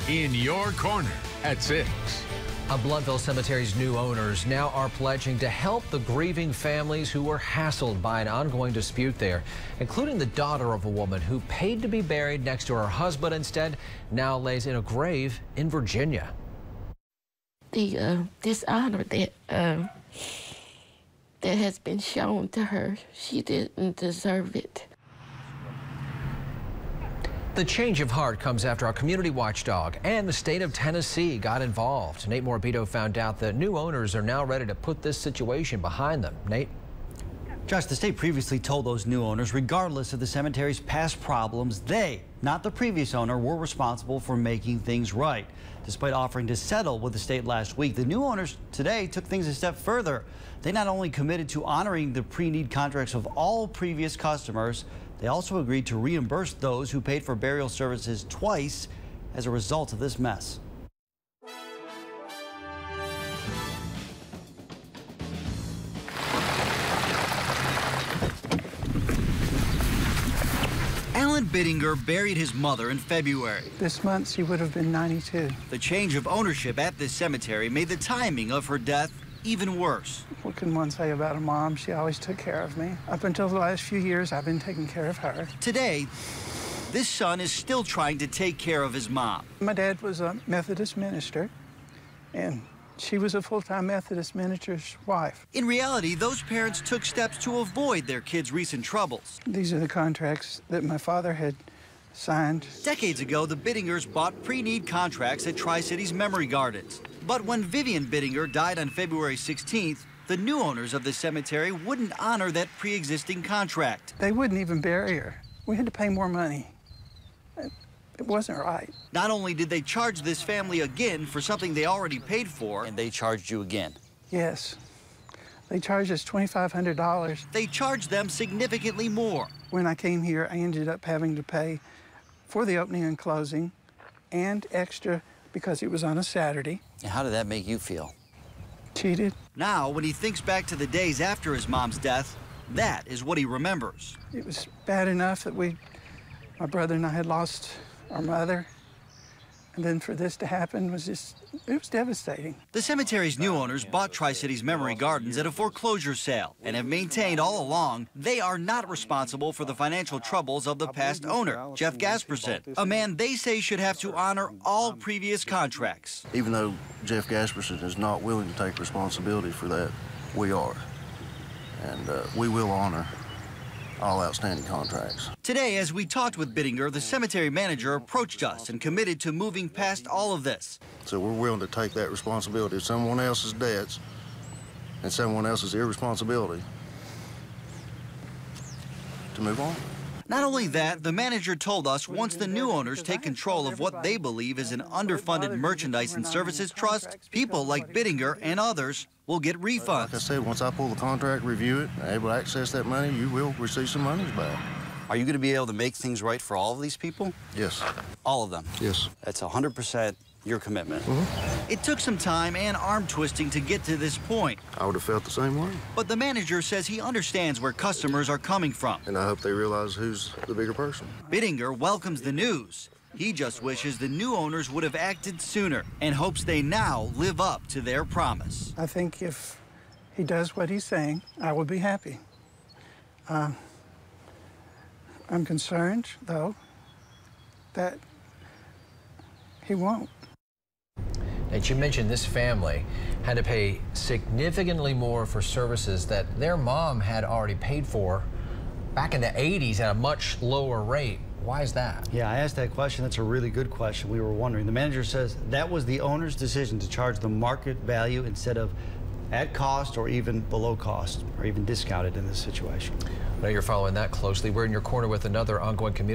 in your corner at 6. Bloodville Cemetery's new owners now are pledging to help the grieving families who were hassled by an ongoing dispute there, including the daughter of a woman who paid to be buried next to her husband instead now lays in a grave in Virginia. The dishonor that has been shown to her, she didn't deserve it. The change of heart comes after our community watchdog and the state of Tennessee got involved. Nate Morabito found out that new owners are now ready to put this situation behind them. Nate? Josh, the state previously told those new owners, regardless of the cemetery's past problems, they, not the previous owner, were responsible for making things right. Despite offering to settle with the state last week, the new owners today took things a step further. They not only committed to honoring the pre-need contracts of all previous customers, they also agreed to reimburse those who paid for burial services twice as a result of this mess. Alan Bittinger buried his mother in February. This month she would have been 92. The change of ownership at this cemetery made the timing of her death even worse. What can one say about a mom? She always took care of me. Up until the last few years, I've been taking care of her. Today, this son is still trying to take care of his mom. My dad was a Methodist minister, and she was a full-time Methodist minister's wife. In reality, those parents took steps to avoid their kids' recent troubles. These are the contracts that my father had signed. Decades ago, the Bittingers bought pre-need contracts at Tri-Cities Memory Gardens. But when Vivian Bittinger died on February 16th, the new owners of the cemetery wouldn't honor that pre-existing contract. They wouldn't even bury her. We had to pay more money. It wasn't right. Not only did they charge this family again for something they already paid for, and they charged you again. Yes. They charged us $2,500. They charged them significantly more. When I came here, I ended up having to pay for the opening and closing and extra because it was on a Saturday. How did that make you feel? Cheated. Now, when he thinks back to the days after his mom's death, that is what he remembers. It was bad enough that my brother and I had lost our mother. And then for this to happen was it was devastating. The cemetery's new owners bought Tri-Cities Memory Gardens at a foreclosure sale and have maintained all along they are not responsible for the financial troubles of the past owner, Jeff Gasperson, a man they say should have to honor all previous contracts. Even though Jeff Gasperson is not willing to take responsibility for that, we are. And we will honor all outstanding contracts. Today, as we talked with Bittinger, the cemetery manager approached us and committed to moving past all of this. So we're willing to take that responsibility of someone else's debts and someone else's irresponsibility to move on. Not only that, the manager told us once the new owners take control of what they believe is an underfunded merchandise and services trust, people like Bittinger and others will get refunds. Like I said, once I pull the contract, review it, and able to access that money, you will receive some monies back. Are you going to be able to make things right for all of these people? Yes. All of them? Yes. That's 100% your commitment. Mm-hmm. It took some time and arm twisting to get to this point. I would have felt the same way. But the manager says he understands where customers are coming from. And I hope they realize who's the bigger person. Bittinger welcomes the news. He just wishes the new owners would have acted sooner and hopes they now live up to their promise. I think if he does what he's saying, I will be happy. I'm concerned, though, that he won't. And you mentioned this family had to pay significantly more for services that their mom had already paid for back in the 80s at a much lower rate. Why is that? Yeah, I asked that question. That's a really good question. We were wondering. The manager says that was the owner's decision to charge the market value instead of at cost or even below cost or even discounted in this situation. I know you're following that closely. We're in your corner with another ongoing community.